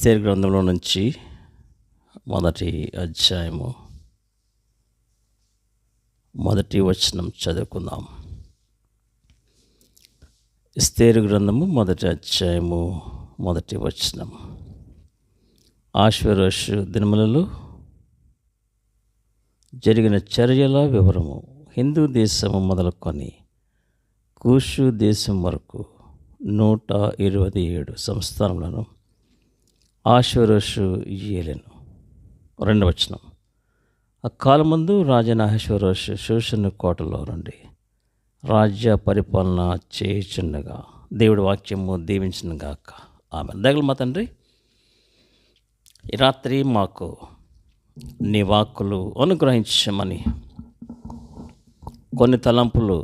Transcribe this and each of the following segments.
ఎస్తేరు గ్రంథంలో నుంచి మొదటి అధ్యాయము మొదటి వచనం చదువుకుందాం. ఎస్తేరు గ్రంథము మొదటి అధ్యాయము మొదటి వచనం. ఆశ్వేరోషు దినములలో జరిగిన చర్యల వివరము. హిందూ దేశము మొదలుకొని కూషు దేశం వరకు 127 సంస్థానములను ఆశ్వేరోషు ఏలెను. 2వ వచనం. ఆ కాలమందు రాజైన అహష్వేరోషు షూషను కోటలో నుండి రాజ్య పరిపాలన చేయుచుండగా దేవుడి వాక్యము దీవించునుగాక. ఆమె దగలు మా తండ్రి, ఈ రాత్రి మాకు నీ వాక్కులు అనుగ్రహించమని కొన్ని తలంపులు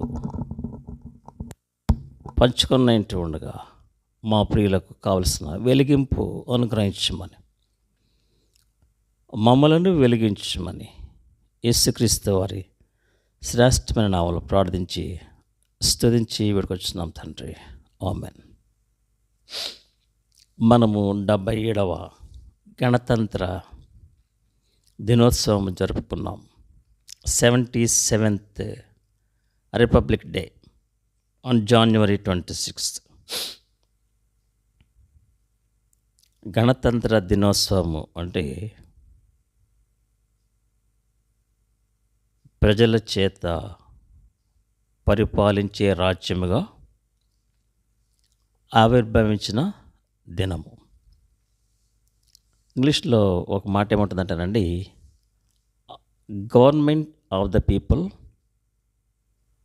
పంచుకున్నట్టు ఉండగా మా ప్రియులకు కావలసిన వెలిగింపు అనుగ్రహించమని, మమ్మలను వెలిగించమని యేసుక్రీస్తు వారి శ్రేష్టమైన నామములో ప్రార్థించి స్తుతించి వేడుకొచ్చున్నాం తండ్రి. ఆమేన్. మనము 77వ గణతంత్ర దినోత్సవం జరుపుకున్నాం. 77th republic day on January 26th. గణతంత్ర దినోత్సవము అంటే ప్రజల చేత పరిపాలించే రాజ్యముగా ఆవిర్భవించిన దినము. ఇంగ్లీష్లో ఒక మాట ఏముంటుందంటేనండి, government of the people,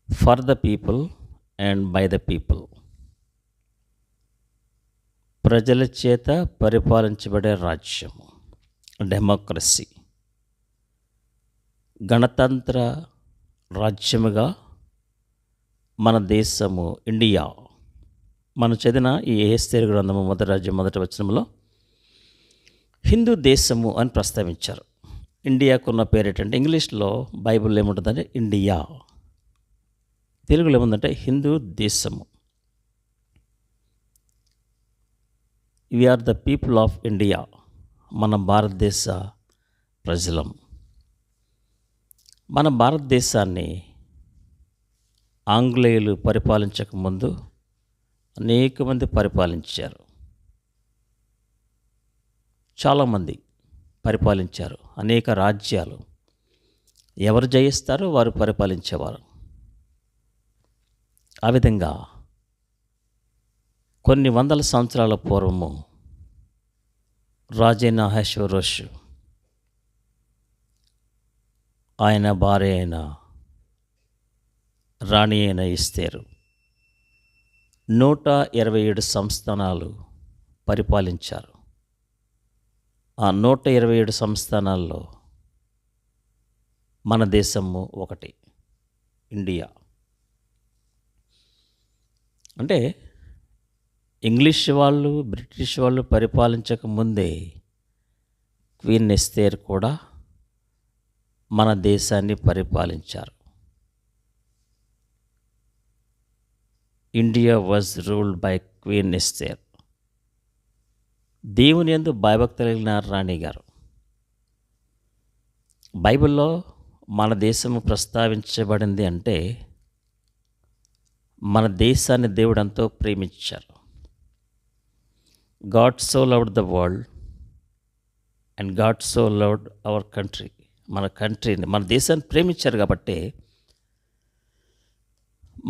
for the people and by the people. ప్రజల చేత పరిపాలించబడే రాజ్యము, డెమోక్రసీ. గణతంత్ర రాజ్యముగా మన దేశము ఇండియా. మనం చదివిన ఈ ఎస్తేరు గ్రంథము మొదటి రాజ్యం మొదటి వచనంలో హిందూ దేశము అని ప్రస్తావించారు. ఇండియాకున్న పేరు ఏంటంటే, ఇంగ్లీష్లో బైబిల్లో ఏముంటుందంటే ఇండియా, తెలుగులో ఏముందంటే హిందూ దేశము. We are the people of India. మన భారతదేశ ప్రజలం. మన భారతదేశాన్ని ఆంగ్లేయులు పరిపాలించకముందు అనేక మంది పరిపాలించారు. చాలామంది పరిపాలించారు. అనేక రాజ్యాలు ఎవరు జయిస్తారో వారు పరిపాలించేవారు. ఆ విధంగా కొన్ని వందల సంవత్సరాల పూర్వము రాజైన అహష్వేరోషు, ఆయన భార్య అయిన రాణి అయిన ఎస్తేరు 127 సంస్థానాలు పరిపాలించారు. ఆ 127 సంస్థానాల్లో మన దేశము ఒకటి, ఇండియా. అంటే ఇంగ్లీష్ వాళ్ళు, బ్రిటిష్ వాళ్ళు పరిపాలించక ముందే క్వీన్ ఎస్తేర్ కూడా మన దేశాన్ని పరిపాలించారు. India was ruled by queen Esther. దేవుని యందు భయభక్తులు కలిగిన రాణి గారు. బైబిల్లో మన దేశము ప్రస్తావించబడింది అంటే మన దేశాన్ని దేవుడు ఎంతో ప్రేమించారు. God so loved the world and God so loved our country. మన కంట్రీని, మన దేశాన్ని ప్రేమించారు కాబట్టి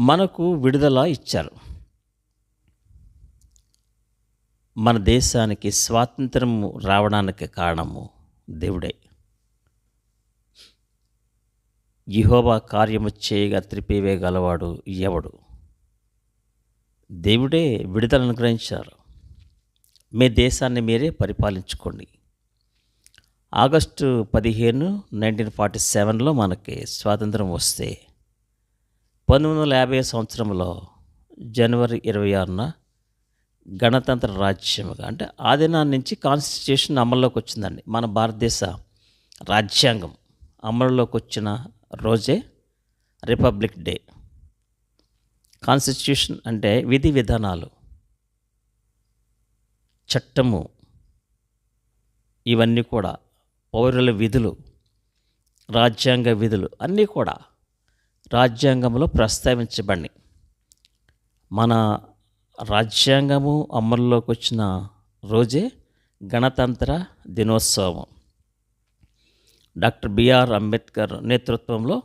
మనకు విడుదల ఇచ్చారు. మన దేశానికి స్వాతంత్రం రావడానికి కారణము దేవుడే. యెహోవా కార్యము చేయగా త్రిపివేయగలవాడు ఎవడు? దేవుడే విడుదలను అనుగ్రహించారు. మీ దేశాన్ని మీరే పరిపాలించుకోండి. ఆగస్టు 15, 1947లో మనకి స్వాతంత్రం వస్తే 1950 సంవత్సరంలో జనవరి 26న గణతంత్ర రాజ్యముగా, అంటే ఆ దినాన్ని నుంచి కాన్స్టిట్యూషన్ అమల్లోకి వచ్చిందండి. మన భారతదేశ రాజ్యాంగం అమలులోకి వచ్చిన రోజే రిపబ్లిక్ డే. కాన్స్టిట్యూషన్ అంటే విధి విధానాలు, చట్టము, ఇవన్నీ కూడా పౌరుల విధులు, రాజ్యాంగ విధులు అన్నీ కూడా రాజ్యాంగంలో ప్రస్తావించబడినాయి. మన రాజ్యాంగము అమల్లోకి వచ్చిన రోజే గణతంత్ర దినోత్సవం. డాక్టర్ బిఆర్ అంబేద్కర్ నేతృత్వంలో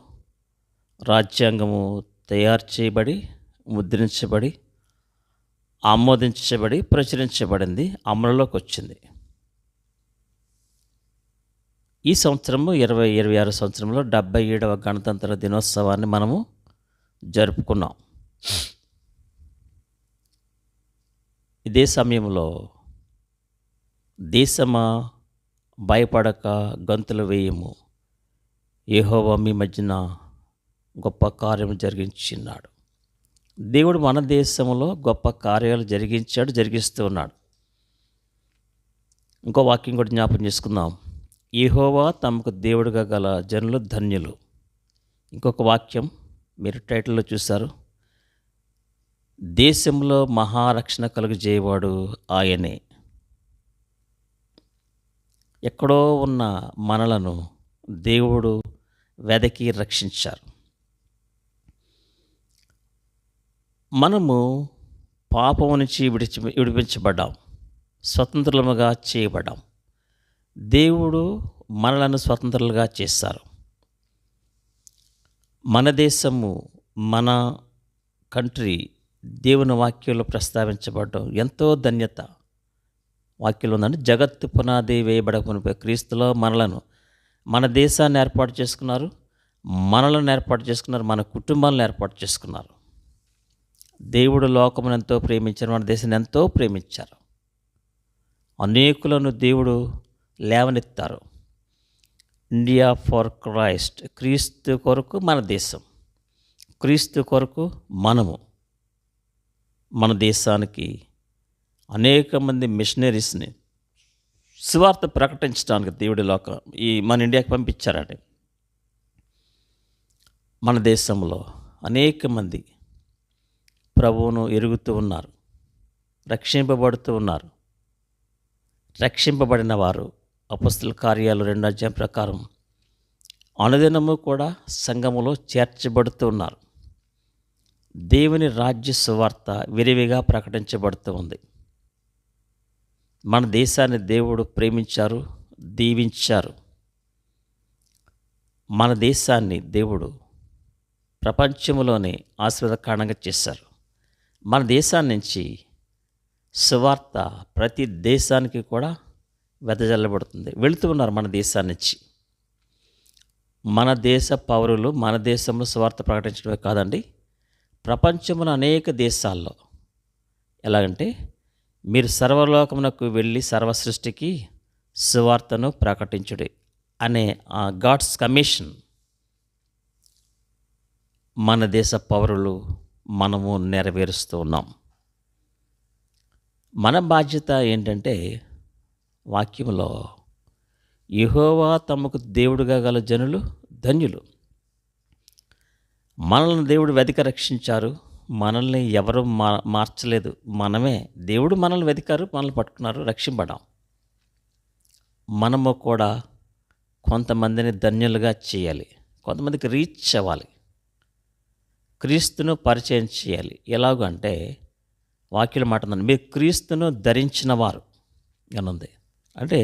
రాజ్యాంగము తయారు చేయబడి, ముద్రించబడి, ఆమోదించబడి, ప్రచురించబడింది, అమలులోకి వచ్చింది. ఈ సంవత్సరము 2026 సంవత్సరంలో 77వ గణతంత్ర దినోత్సవాన్ని మనము జరుపుకున్నాం. ఇదే సమయంలో దేశమా భయపడక గంతులు వేయము, యెహోవా మీ మధ్యన గొప్ప కార్యము జరిగించినాడు. దేవుడు మన దేశంలో గొప్ప కార్యాలు జరిగించాడు, జరిగిస్తూ ఉన్నాడు. ఇంకో వాక్యం కూడా జ్ఞాపకం చేసుకుందాం. యెహోవా తమకు దేవుడుగా గల జనులు ధన్యులు. ఇంకొక వాక్యం మీరు టైటిల్లో చూశారు. దేశంలో మహారక్షణ కలుగజేయవాడు ఆయనే. ఎక్కడో ఉన్న మనలను దేవుడు వెదకి రక్షించారు. మనము పాపము నుంచి విడిపించబడ్డాం, స్వతంత్రులముగా చేయబడ్డాం. దేవుడు మనలను స్వతంత్రులుగా చేశారు. మన దేశము, మన కంట్రీ దేవుని వాక్యంలో ప్రస్తావించబడడం ఎంతో ధన్యత. వాక్యంలో ఉందండి, జగత్తు పునాది వేయబడక క్రీస్తులో మన దేశాన్ని ఏర్పాటు చేసుకున్నారు, మనలను ఏర్పాటు చేసుకున్నారు, మన కుటుంబాలను ఏర్పాటు చేసుకున్నారు. దేవుడు లోకమును ఎంతో ప్రేమించారు, మన దేశాన్ని ఎంతో ప్రేమించారు. అనేకులను దేవుడు లేవనెత్తారు. ఇండియా ఫర్ క్రైస్ట్, క్రీస్తు కొరకు మన దేశం, క్రీస్తు కొరకు మనము. మన దేశానికి అనేక మంది మిషనరీస్ని సువార్త ప్రకటించడానికి దేవుడి మన ఇండియాకి పంపించారండి. మన దేశంలో అనేక మంది ప్రభువును ఎరుగుతూ ఉన్నారు, రక్షింపబడుతూ ఉన్నారు. రక్షింపబడిన వారు అపొస్తలుల కార్యాలు 2వ అధ్యాయం ప్రకారం అనుదినము కూడా సంఘములో చేర్చబడుతూ ఉన్నారు. దేవుని రాజ్య సువార్త విరివిగా ప్రకటించబడుతూ ఉంది. మన దేశాన్ని దేవుడు ప్రేమించారు, దీవించారు. మన దేశాన్ని దేవుడు ప్రపంచంలోనే ఆశీర్వాదకరంగా చేశారు. మన దేశాన్ని నుంచి సువార్త ప్రతి దేశానికి కూడా వెదజల్లబడుతుంది. వెళుతూ ఉన్నారు మన దేశాన్ని నుంచి. మన దేశ పౌరులు మన దేశంలో సువార్త ప్రకటించడమే కాదండి, ప్రపంచంలో అనేక దేశాల్లో ఎలాగంటే, మీరు సర్వలోకమునకు వెళ్ళి సర్వ సృష్టికి సువార్తను ప్రకటించుడి అనే ఆ గాడ్స్ కమిషన్ మన దేశ పౌరులు మనము నెరవేరుస్తూ ఉన్నాం. మన బాధ్యత ఏంటంటే, వాక్యంలో యెహోవా తమకు దేవుడుగా గల జనులు ధన్యులు. మనల్ని దేవుడు వెతికి రక్షించారు. మనల్ని ఎవరు మార్చలేదు, మనమే. దేవుడు మనల్ని వెతికారు, మనల్ని పట్టుకున్నారు, రక్షింపడాం. మనము కూడా కొంతమందిని ధన్యులుగా చేయాలి, కొంతమందికి రీచ్ అవ్వాలి, క్రీస్తును పరిచయం చేయాలి. ఎలాగంటే వాక్యం మాట ఉందండి, మీరు క్రీస్తును ధరించిన వారు అని ఉంది. అంటే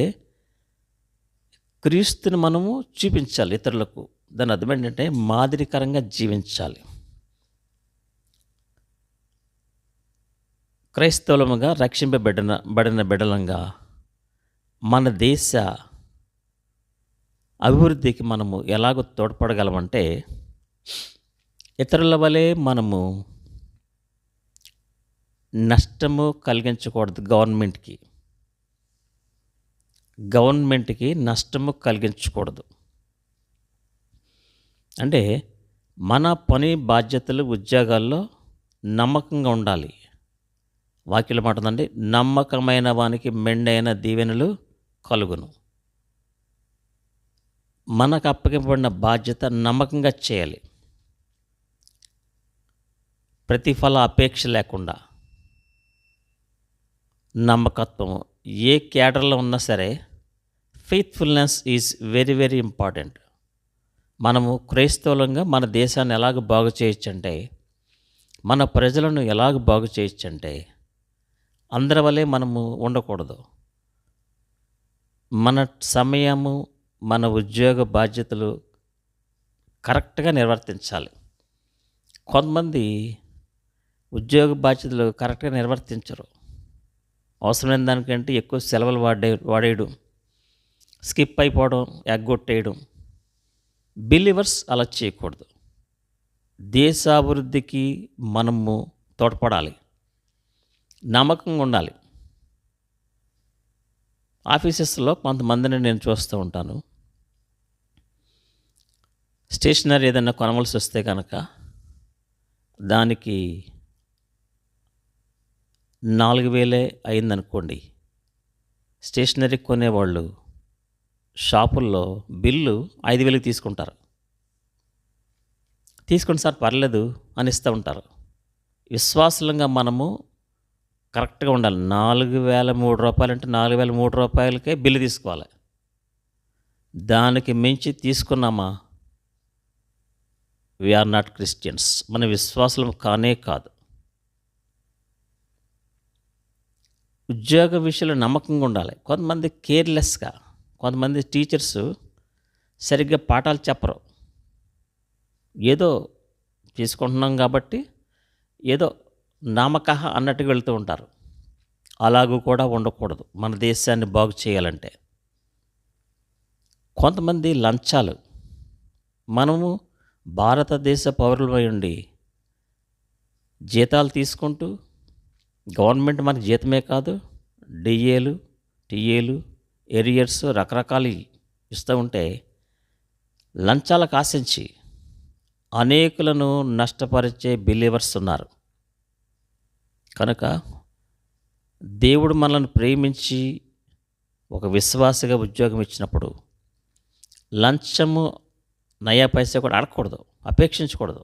క్రీస్తుని మనము చూపించాలి ఇతరులకు. దాని అర్థం ఏంటంటే మాదిరికరంగా జీవించాలి. క్రైస్తవులముగా రక్షింపబడిన బిడ్డలంగా మన దేశ అభివృద్ధికి మనము ఎలాగో తోడ్పడగలమంటే, ఇతరుల వలె మనము నష్టము కలిగించకూడదు. గవర్నమెంట్కి నష్టము కలిగించకూడదు. అంటే మన పని బాధ్యతలు ఉద్యోగాల్లో నమ్మకంగా ఉండాలి. వాక్యం మాట ఉందండి, నమ్మకమైన వానికి మెండైన దీవెనలు కలుగును. మనకు అప్పగింపబడిన బాధ్యత నమ్మకంగా చేయాలి, ప్రతిఫల అపేక్ష లేకుండా. నమ్మకత్వం ఏ కేడర్లో ఉన్నా సరే faithfulness is very very important. మనము క్రైస్తవులంగా మన దేశాన్ని ఎలాగ బాగు చేయొచ్చంటే, మన ప్రజలను ఎలాగ బాగు చేయొచ్చంటే, అందరి వలె మనము ఉండకూడదు. మన సమయము, మన ఉద్యోగ బాధ్యతలు కరెక్ట్గా నిర్వర్తించాలి. కొంతమంది ఉద్యోగ బాధ్యతలు కరెక్ట్గా నిర్వర్తించరు. అవసరమైన దానికంటే ఎక్కువ సెలవులు వాడేయడం, స్కిప్ అయిపోవడం, ఎగ్గొట్టేయడం. బిలీవర్స్ అలా చేయకూడదు. దేశాభివృద్ధికి మనము తోడ్పడాలి, నమ్మకంగా ఉండాలి. ఆఫీసెస్లో కొంతమందిని నేను చూస్తూ ఉంటాను. స్టేషనరీ ఏదైనా కొనవలసి వస్తే కనుక దానికి 4,000 అయిందనుకోండి, స్టేషనరీ కొనేవాళ్ళు షాపుల్లో బిల్లు 5,000కి తీసుకుంటారు. తీసుకోండి సార్ పర్లేదు అని ఇస్తూ ఉంటారు. విశ్వాసంగా మనము కరెక్ట్గా ఉండాలి. 4,003 అంటే 4,003 బిల్లు తీసుకోవాలి. దానికి మించి తీసుకున్నామా, వీఆర్ నాట్ క్రిస్టియన్స్, మన విశ్వాసం కానే కాదు. ఉద్యోగ విషయంలో నమ్మకంగా ఉండాలి. కొంతమంది కేర్లెస్గా, కొంతమంది టీచర్స్ సరిగ్గా పాఠాలు చెప్పరు. ఏదో తీసుకుంటున్నాం కాబట్టి ఏదో నామకహ అన్నట్టుగా వెళ్తూ ఉంటారు. అలాగూ కూడా ఉండకూడదు మన దేశాన్ని బాగు చేయాలంటే. కొంతమంది లంచాలు, మనము భారతదేశ పౌరులమై ఉండి జీతాలు తీసుకుంటూ, గవర్నమెంట్ మనకి జీతమే కాదు, డిఏలు, టీఏలు, ఏరియర్స్ రకరకాలు ఇస్తూ ఉంటే లంచాలకు ఆశించి అనేకులను నష్టపరిచే బిలీవర్స్ ఉన్నారు. కనుక దేవుడు మనల్ని ప్రేమించి ఒక విశ్వాసగా ఉద్యోగం ఇచ్చినప్పుడు లంచము నయా పైసా కూడా అడగకూడదు, అపేక్షించకూడదు.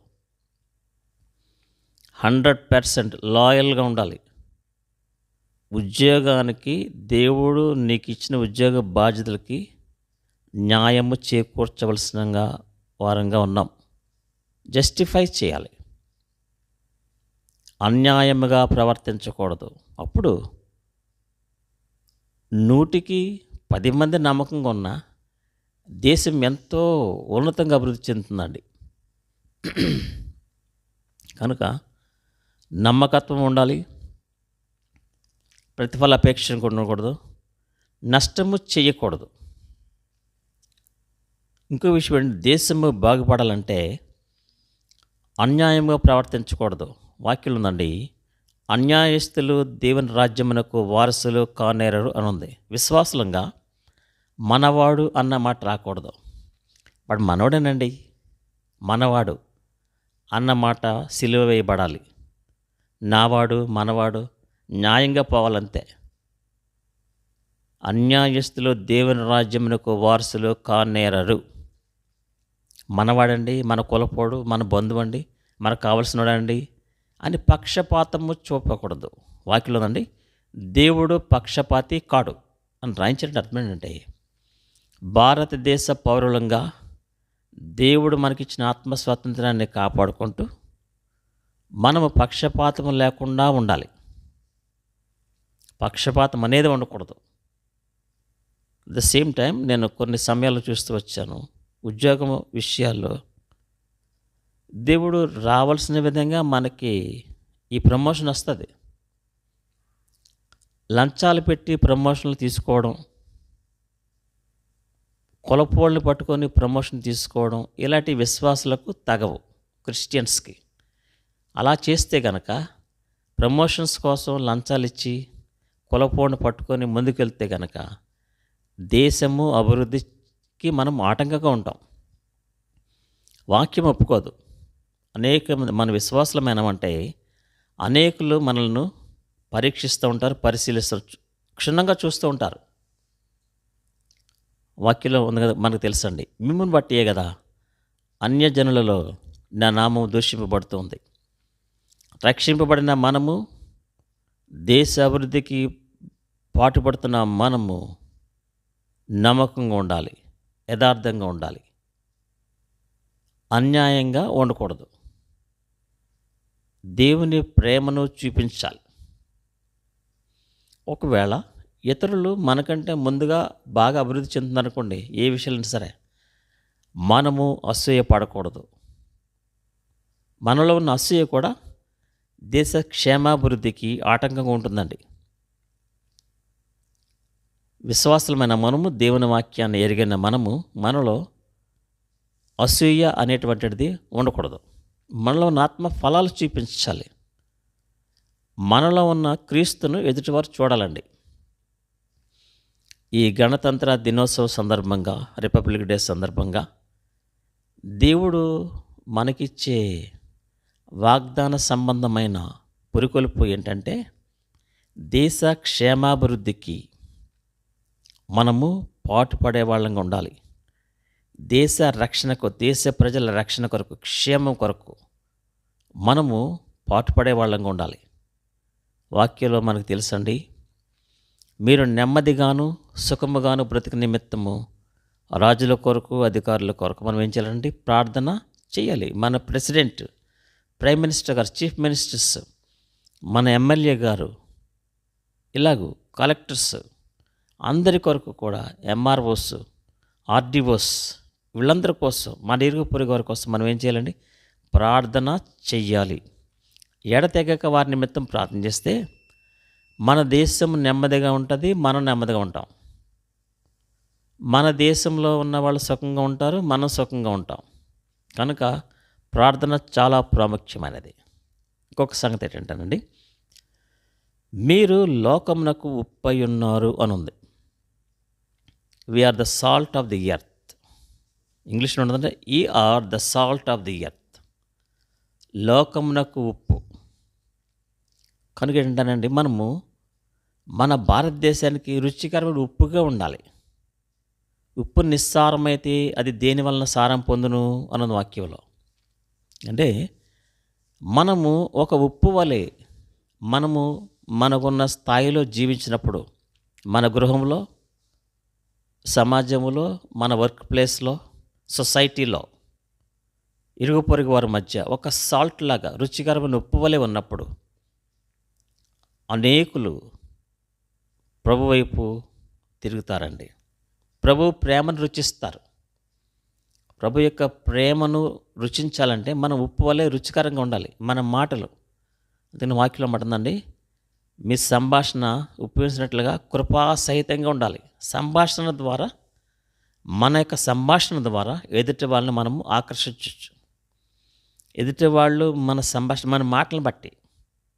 100% లాయల్గా ఉండాలి. ఉద్యోగానికి, దేవుడు నీకు ఇచ్చిన ఉద్యోగ బాధ్యతలకి న్యాయము చేకూర్చవలసిన వారంగా ఉన్నాం. జస్టిఫై చేయాలి, అన్యాయముగా ప్రవర్తించకూడదు. అప్పుడు 100కి 10 మంది నమ్మకంగా ఉన్న దేశం ఎంతో ఉన్నతంగా అభివృద్ధి చెందుతుందండి. కనుక నమ్మకత్వం ఉండాలి, ప్రతిఫల అపేక్ష ఉండకూడదు, నష్టము చేయకూడదు. ఇంకో విషయం ఏంటంటే, దేశము బాగుపడాలంటే అన్యాయంగా ప్రవర్తించకూడదు. వాక్యం ఉందండి, అన్యాయస్తులు దేవుని రాజ్యమునకు వారసులు కానేరరు అని ఉంది. విశ్వాసులంగా మనవాడు అన్న మాట రాకూడదు. వాడు మనోడేనండి, మనవాడు అన్న మాట సిలువ వేయబడాలి. నావాడు, మనవాడు న్యాయంగా పోవాలంతే. అన్యాయస్తులు దేవుని రాజ్యమునకు వారసులు కానేరరు. మనవాడండి, మన కులపోడు, మన బంధువండి, మనకు కావలసినవాడండి అని పక్షపాతము చూపకూడదు. వాక్యంలోనండి, దేవుడు పక్షపాతి కాడు అని రాయించండి. అర్థం ఏంటంటే, భారతదేశ పౌరులంగా దేవుడు మనకిచ్చిన ఆత్మ స్వాతంత్రాన్ని కాపాడుకుంటూ మనము పక్షపాతం లేకుండా ఉండాలి. పక్షపాతం అనేది ఉండకూడదు. ద సేమ్ టైం నేను కొన్ని సమయాల్లో చూస్తూ వచ్చాను, ఉద్యోగం విషయాల్లో దేవుడు రావాల్సిన విధంగా మనకి ఈ ప్రమోషన్ వస్తుంది. లంచాలు పెట్టి ప్రమోషన్లు తీసుకోవడం, కులపోళ్ళని పట్టుకొని ప్రమోషన్ తీసుకోవడం, ఇలాంటి విశ్వాసులకు తగవు, క్రిస్టియన్స్కి. అలా చేస్తే గనక ప్రమోషన్స్ కోసం లంచాలు ఇచ్చి కులపోడిని పట్టుకొని ముందుకెళ్తే గనక దేశము అభివృద్ధికి మనం ఆటంకంగా ఉంటాం. వాక్యం ఒప్పుకోదు. అనేక మన విశ్వాసులమైనమంటే అనేకులు మనల్ని పరీక్షిస్తూ ఉంటారు, పరిశీలిస్తారు, క్షుణ్ణంగా చూస్తూ ఉంటారు. వాక్యంలో ఉంది కదా, మనకు తెలుసండి, మిమ్మల్ని బట్టియే కదా అన్యజనులలో నా నామం దూషింపబడుతుంది. రక్షింపబడిన మనము, దేశ అభివృద్ధికి పాటుపడుతున్న మనము నమ్మకంగా ఉండాలి, యథార్థంగా ఉండాలి, అన్యాయంగా ఉండకూడదు, దేవుని ప్రేమను చూపించాలి. ఒకవేళ ఇతరులు మనకంటే ముందుగా బాగా అభివృద్ధి చెందుతున్నారనుకోండి, ఏ విషయాలైనా సరే మనము అసూయ పడకూడదు. మనలో ఉన్న అసూయ కూడా దేశ క్షేమాభివృద్ధికి ఆటంకంగా ఉంటుందండి. విశ్వాసులమైన మనము, దేవుని వాక్యాన్ని ఎరిగిన మనము, మనలో అసూయ అనేటువంటిది ఉండకూడదు. మనలో ఉన్న ఆత్మ ఫలాలు చూపించాలి. మనలో ఉన్న క్రీస్తును ఎదుటివారు చూడాలండి. ఈ గణతంత్ర దినోత్సవ సందర్భంగా, రిపబ్లిక్ డే సందర్భంగా దేవుడు మనకిచ్చే వాగ్దాన సంబంధమైన పురికొల్పు ఏంటంటే, దేశ క్షేమాభివృద్ధికి మనము పాటుపడే వాళ్ళంగా ఉండాలి. దేశ రక్షణకు, దేశ ప్రజల రక్షణ కొరకు, క్షేమం కొరకు మనము పాటుపడే వాళ్ళంగా ఉండాలి. వాక్యంలో మనకు తెలుసండి, మీరు నెమ్మదిగాను సుఖముగాను బ్రతికి నిమిత్తము రాజుల కొరకు, అధికారుల కొరకు మనం ఏం చేయాలండి? ప్రార్థన చేయాలి. మన ప్రెసిడెంట్, ప్రైమ్ మినిస్టర్ గారు, చీఫ్ మినిస్టర్స్, మన ఎమ్మెల్యే గారు, ఇలాగూ కలెక్టర్స్ అందరి కొరకు కూడా, ఎంఆర్ఓస్, ఆర్డీఓస్, వీళ్ళందరి కోసం, మన ఇరుగు పొరుగు వారి కోసం మనం ఏం చేయాలండి? ప్రార్థన చెయ్యాలి. ఎడతెగక వారి నిమిత్తం ప్రార్థన చేస్తే మన దేశం నెమ్మదిగా ఉంటుంది, మనం నెమ్మదిగా ఉంటాం. మన దేశంలో ఉన్న వాళ్ళు సుఖంగా ఉంటారు, మనం సుఖంగా ఉంటాం. కనుక ప్రార్థన చాలా ప్రాముఖ్యమైనది. ఇంకొక సంగతి ఏంటంటేనండి, మీరు లోకమునకు ఉప్పై ఉన్నారు అని ఉంది. We are the salt of the earth. ఇంగ్లీష్లో ఉండదంటే we are the salt of the earth. లోకమునకు ఉప్పు. కనుక ఏంటంటేనండి, మనము మన భారతదేశానికి రుచికరమైన ఉప్పుగా ఉండాలి. ఉప్పు నిస్సారమైతే అది దేని వలన సారం పొందును అన్నది వాక్యంలో. అంటే మనము ఒక ఉప్పు వలె మనము మనకున్న స్థాయిలో జీవించినప్పుడు, మన గృహంలో, సమాజంలో, మన వర్క్ ప్లేస్లో, సొసైటీలో, ఇరుగు పొరుగు వారి మధ్య ఒక సాల్ట్ లాగా రుచికరమైన ఉప్పు వలె ఉన్నప్పుడు అనేకులు ప్రభు వైపు తిరుగుతారండి. ప్రభు ప్రేమను రుచిస్తారు. ప్రభు యొక్క ప్రేమను రుచించాలంటే మనం ఉప్పు వలె రుచికరంగా ఉండాలి. మన మాటలు, దీని వాక్యంలో మాటందండి, మీ సంభాషణ ఉపయోగించినట్లుగా కృపాసహితంగా ఉండాలి. సంభాషణ ద్వారా, మన యొక్క సంభాషణ ద్వారా ఎదుటి వాళ్ళని మనము ఆకర్షించవచ్చు. ఎదుటి వాళ్ళు మన సంభాషణ, మన మాటలను బట్టి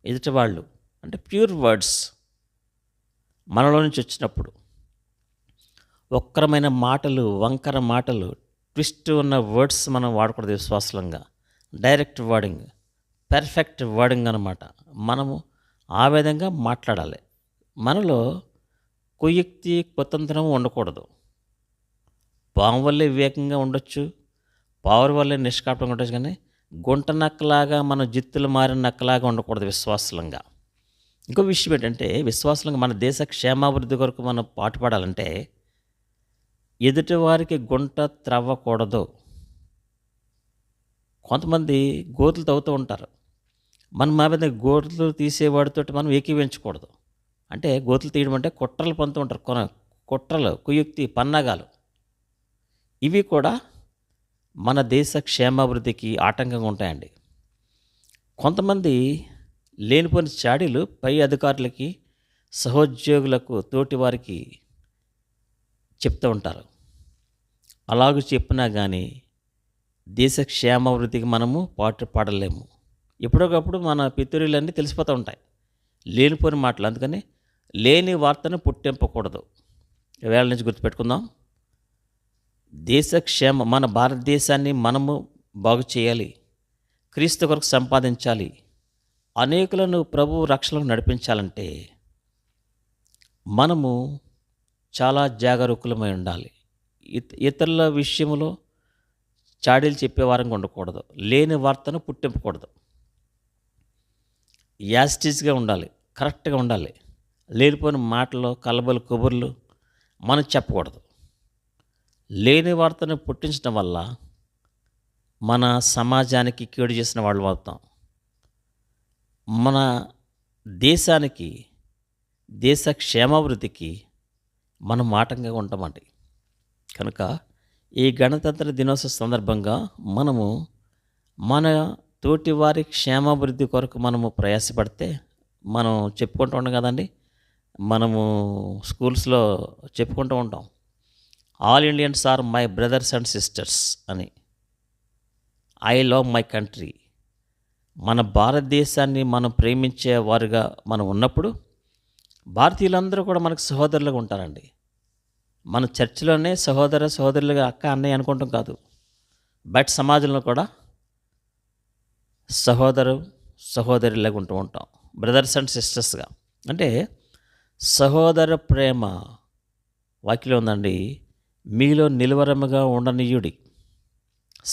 ఎదుటి వాళ్ళు అంటే ప్యూర్ వర్డ్స్ మనలో నుంచి వచ్చినప్పుడు, వక్రమైన మాటలు, వంకర మాటలు, ట్విస్ట్ ఉన్న వర్డ్స్ మనం వాడకూడదు. విశ్వాసంగా డైరెక్ట్ వర్డింగ్, పెర్ఫెక్ట్ వర్డింగ్ అన్నమాట. మనము ఆ విధంగా మాట్లాడాలి. మనలో కుయుక్తి, కుతంత్రం ఉండకూడదు. పాము వల్లే వివేకంగా ఉండొచ్చు, పావురు వల్లే నిష్కాపంగా ఉండొచ్చు, కానీ గుంట నక్కలాగా, మనం జిత్తులు మారిన నక్కలాగా ఉండకూడదు విశ్వాసంగా. ఇంకో విషయం ఏంటంటే, విశ్వాసంగా మన దేశ క్షేమాభివృద్ధి కొరకు మనం పాటుపడాలంటే ఎదుటివారికి గుంట త్రవ్వకూడదు. కొంతమంది గోతులు తవ్వుతూ ఉంటారు. మనం మా మీద గోతులు తీసేవాడితో మనం ఏకీవించకూడదు. అంటే గోతులు తీయడం అంటే కుట్రలు పంతూ ఉంటారు. కుట్రలు, కుయుక్తి, పన్నాగాలు, ఇవి కూడా మన దేశ క్షేమాభివృద్ధికి ఆటంకంగా ఉంటాయండి. కొంతమంది లేనిపోని చాడీలు పై అధికారులకి, సహోద్యోగులకు, తోటి వారికి చెప్తూ ఉంటారు. అలాగూ చెప్పినా కానీ దేశ క్షేమాభివృద్ధికి మనము పాటు పడలేము. ఎప్పటికప్పుడు మన పితురులన్నీ తెలిసిపోతూ ఉంటాయి, లేనిపోని మాటలు. అందుకని లేని వార్తను పుట్టింపకూడదు. వేళ నుంచి గుర్తుపెట్టుకుందాం. దేశ మన భారతదేశాన్ని మనము బాగు చేయాలి, క్రీస్తు కొరకు సంపాదించాలి, అనేకులను ప్రభు రక్షణకు నడిపించాలంటే మనము చాలా జాగరూకులమై ఉండాలి. ఇతరుల విషయంలో చాడీలు చెప్పేవారంగా ఉండకూడదు, లేని వార్తను పుట్టింపకూడదు. యాస్టిస్గా ఉండాలి, కరెక్ట్గా ఉండాలి. లేనిపోయిన మాటలు, కలబలు, కబుర్లు మనం చెప్పకూడదు. లేని వార్తను పుట్టించడం వల్ల మన సమాజానికి కీడు చేసిన వాళ్ళు అవుతాం. మన దేశానికి, దేశ క్షేమాభివృద్ధికి మనం ఆటంకంగా ఉంటామండి. కనుక ఈ గణతంత్ర దినోత్సవ సందర్భంగా మనము మన తోటి వారి క్షేమాభివృద్ధి కొరకు మనము ప్రయాసపడితే, మనం చెప్పుకుంటూ ఉంటాం కదండి. మనము స్కూల్స్లో చెప్పుకుంటూ ఉంటాం, all Indians are my brothers and sisters అని. I love my country. మన భారతదేశాన్ని మనం ప్రేమించే వారుగా మనం ఉన్నప్పుడు భారతీయులందరూ కూడా మనకు సహోదరులుగా ఉంటారండి. మన చర్చిలోనే సహోదర సహోదరులుగా అక్క అన్నయ్య అనుకుంటాం కాదు, బయట సమాజంలో కూడా సహోదరు సహోదరులాగా ఉంటూ ఉంటాం, బ్రదర్స్ అండ్ సిస్టర్స్గా. అంటే సహోదర ప్రేమ వాక్యం ఉందండి, మీలో నిలువరముగా ఉండనీయుడి.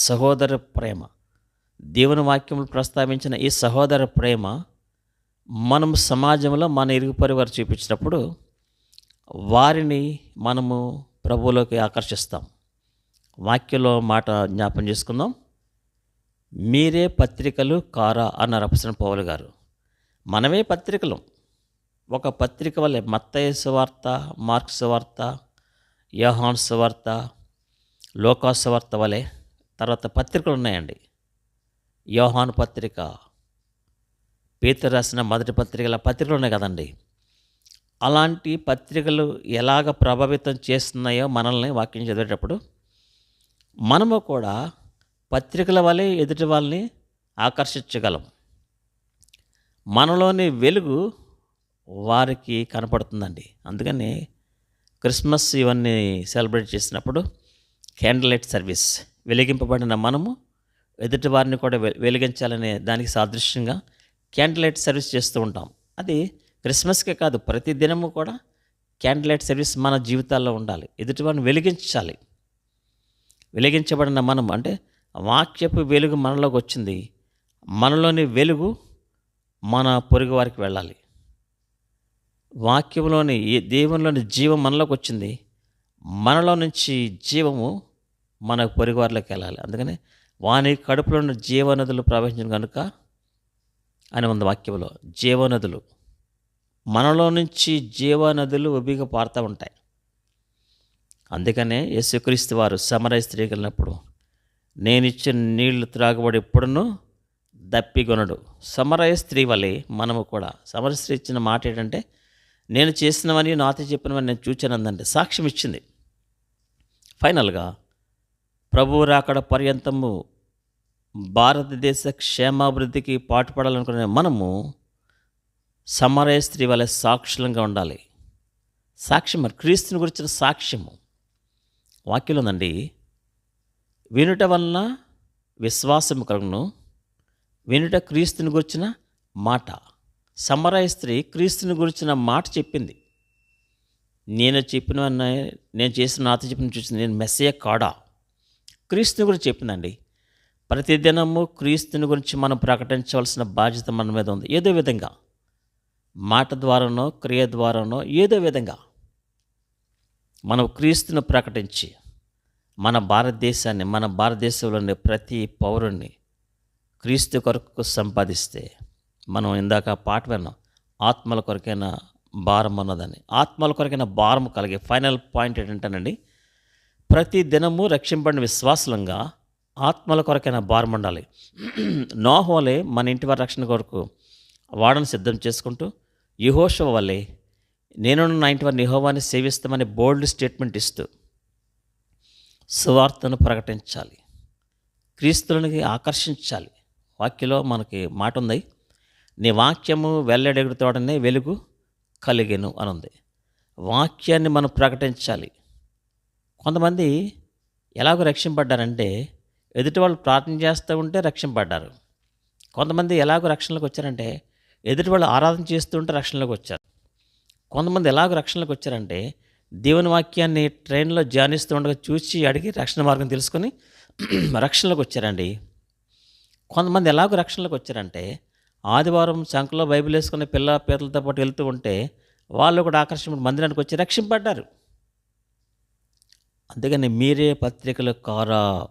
సహోదర ప్రేమ, దేవుని వాక్యములు ప్రస్తావించిన ఈ సహోదర ప్రేమ మనం సమాజంలో మన ఇరుగు పొరుగు వారు చూపించినప్పుడు వారిని మనము ప్రభువులోకి ఆకర్షిస్తాం. వాక్యంలో మాట జ్ఞాపం చేసుకుందాం. మీరే పత్రికలు కారా అన్నారు అపొస్తలుడైన పౌలు గారు. మనమే పత్రికలు. ఒక పత్రిక వల్లే మత్తయి సువార్త, మార్కు సువార్త, యోహాను సువార్త, లూకా సువార్త వలె తర్వాత పత్రికలు ఉన్నాయండి. యోహాను పత్రిక, పేతురు రాసిన మొదటి పత్రికల పత్రికలు ఉన్నాయి కదండి. అలాంటి పత్రికలు ఎలాగ ప్రభావితం చేస్తున్నాయో మనల్ని వాక్యం చదివేటప్పుడు మనము కూడా పత్రికల వలె ఎదుటి వాళ్ళని ఆకర్షించగలం. మనలోని వెలుగు వారికి కనపడుతుందండి. అందుకని క్రిస్మస్ ఇవన్నీ సెలబ్రేట్ చేసినప్పుడు క్యాండిల్ లైట్ సర్వీస్, వెలిగింపబడిన మనము ఎదుటి వారిని కూడా వెలిగించాలనే దానికి సాదృశ్యంగా క్యాండిల్ లైట్ సర్వీస్ చేస్తూ ఉంటాం. అది క్రిస్మస్కే కాదు, ప్రతి దినము కూడా క్యాండిల్ లైట్ సర్వీస్ మన జీవితాల్లో ఉండాలి. ఎదుటి వారిని వెలిగించాలి. వెలిగించబడిన మనం అంటే వాక్యపు వెలుగు మనలోకి వచ్చింది, మనలోని వెలుగు మన పొరుగు వారికి వెళ్ళాలి. వాక్యంలోని దేవునిలోని జీవం మనలోకి వచ్చింది, మనలో నుంచి జీవము మన పొరుగు వారిలోకి వెళ్ళాలి. అందుకని వాని కడుపులో ఉన్న జీవనదులు ప్రవహించిన కనుక అని ఉంది వాక్యంలో. జీవనదులు, మనలో నుంచి జీవనదులు ఉబిగా పారుతూ ఉంటాయి. అందుకనే యేసుక్రీస్తు వారు సమరయ స్త్రీకి వెళ్ళినప్పుడు, నేనిచ్చిన నీళ్లు త్రాగబడి ఎప్పుడునూ దప్పిగొనడు. సమరయ స్త్రీ వలె మనము కూడా. సమరయ స్త్రీ ఇచ్చిన మాట ఏంటంటే, నేను చేసినవని నాతో చెప్పినవని నేను చూచానందంటే సాక్ష్యం ఇచ్చింది. ఫైనల్గా ప్రభువు రాకడ పర్యంతము భారతదేశ క్షేమాభివృద్ధికి పాటుపడాలనుకునే మనము సమరయ స్త్రీ వలె సాక్షులంగా ఉండాలి. సాక్ష్యం, మరి క్రీస్తుని గురించిన సాక్ష్యము వాక్యంలో ఉందండి. వినుట వలన విశ్వాసము కలుగును, వినుట క్రీస్తుని గురించిన మాట. సమరయ స్త్రీ క్రీస్తుని గురించిన మాట చెప్పింది. నేను చేసిన నాతో చెప్పిన చూసింది, నేను మెస్సయ్య కాడా, క్రీస్తుని గురించి చెప్పిందండి. ప్రతిదినము క్రీస్తుని గురించి మనం ప్రకటించవలసిన బాధ్యత మన మీద ఉంది. ఏదో విధంగా, మాట ద్వారానో క్రియ ద్వారానో ఏదో విధంగా మనం క్రీస్తుని ప్రకటించి మన భారతదేశాన్ని, మన భారతదేశంలోని ప్రతి పౌరుణ్ణి క్రీస్తు కొరకు సంపాదిస్తే, మనం ఇందాక పాట విన్నాం, ఆత్మల కొరకైన భారం ఉన్నదని. ఆత్మల కొరకైన భారం కలిగే ఫైనల్ పాయింట్ ఏంటంటేనండి, ప్రతి దినము రక్షింపడిన విశ్వాసులంగా ఆత్మల కొరకైన భారం ఉండాలి. నోహు వలె మన ఇంటి వారి రక్షణ కొరకు వాడను సిద్ధం చేసుకుంటూ, యెహోషువ వలె నేను నా ఇంటి వారిని యెహోవాని సేవిస్తామని బోల్డ్ స్టేట్మెంట్ ఇస్తూ సువార్తను ప్రకటించాలి, క్రీస్తునికి ఆకర్షించాలి. వాక్యలో మనకి మాట ఉంది, నీ వాక్యము వెల్లడెగుడుతోడనే వెలుగు కలిగెను అని ఉంది. వాక్యాన్ని మనం ప్రకటించాలి. కొంతమంది ఎలాగో రక్షింపడ్డారంటే, ఎదుటి వాళ్ళు ప్రార్థన చేస్తూ ఉంటే రక్షింపడ్డారు. కొంతమంది ఎలాగో రక్షణలోకి వచ్చారంటే, ఎదుటి వాళ్ళు ఆరాధన చేస్తూ ఉంటే రక్షణలోకి వచ్చారు. కొంతమంది ఎలాగో రక్షణలోకి వచ్చారంటే, దేవుని వాక్యాన్ని ట్రైన్లో ధ్యానిస్తూ ఉండగా చూసి అడిగి రక్షణ మార్గం తెలుసుకొని రక్షణలోకి వచ్చారండి. కొంతమంది ఎలాగో రక్షణలోకి వచ్చారంటే, ఆదివారం సంఖలో బైబిల్ వేసుకుని పిల్ల పేర్లతో పాటు వెళ్తూ ఉంటే వాళ్ళు కూడా ఆకర్షణ మందిరానికి వచ్చి రక్షింపడ్డారు. అందుకని మీరే పత్రికలు కారా.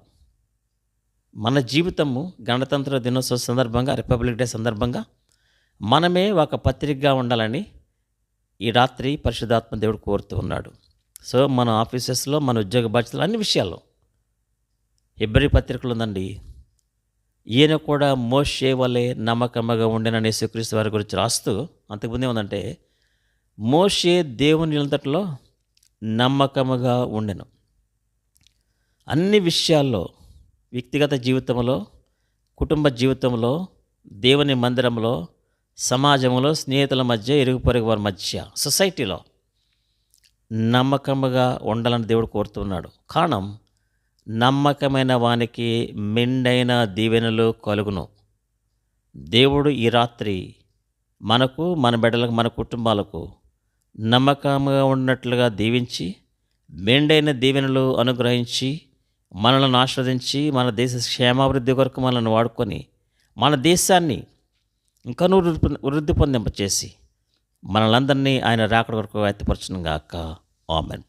మన జీవితము గణతంత్ర దినోత్సవ సందర్భంగా, రిపబ్లిక్ డే సందర్భంగా మనమే ఒక పత్రికగా ఉండాలని ఈ రాత్రి పరిశుద్ధాత్మ దేవుడు కోరుతూ ఉన్నాడు. సో మన ఆఫీసెస్లో, మన ఉద్యోగ బాధ్యతలు, అన్ని విషయాల్లో హెబ్రీ పత్రికలు ఉందండి. ఈయన కూడా మోషే వలె నమ్మకముగా ఉండెనని యేసుక్రీస్తు వారి గురించి రాస్తూ అంతకుముందు ఏముందంటే, మోషే దేవుని నిలదట్లో నమ్మకముగా ఉండెను. అన్ని విషయాల్లో, వ్యక్తిగత జీవితంలో, కుటుంబ జీవితంలో, దేవుని మందిరంలో, సమాజంలో, స్నేహితుల మధ్య, ఇరుగు పొరుగు వారి మధ్య, సొసైటీలో నమ్మకముగా ఉండాలని దేవుడు కోరుతున్నాడు. కారణం, నమ్మకమైన వానికి మెండైన దీవెనలు కలుగును. దేవుడు ఈ రాత్రి మనకు, మన బిడ్డలకు, మన కుటుంబాలకు నమ్మకంగా ఉన్నట్లుగా దీవించి, మెండైన దీవెనలు అనుగ్రహించి, మనలను ఆస్వాదించి, మన దేశ క్షేమాభివృద్ధి కొరకు మనల్ని వాడుకొని, మన దేశాన్ని ఇంకనూ వృద్ధి పొందింపచేసి, మనలందరినీ ఆయన రాకడ వరకు ఎత్తిపరచును గాక. ఆమెన్.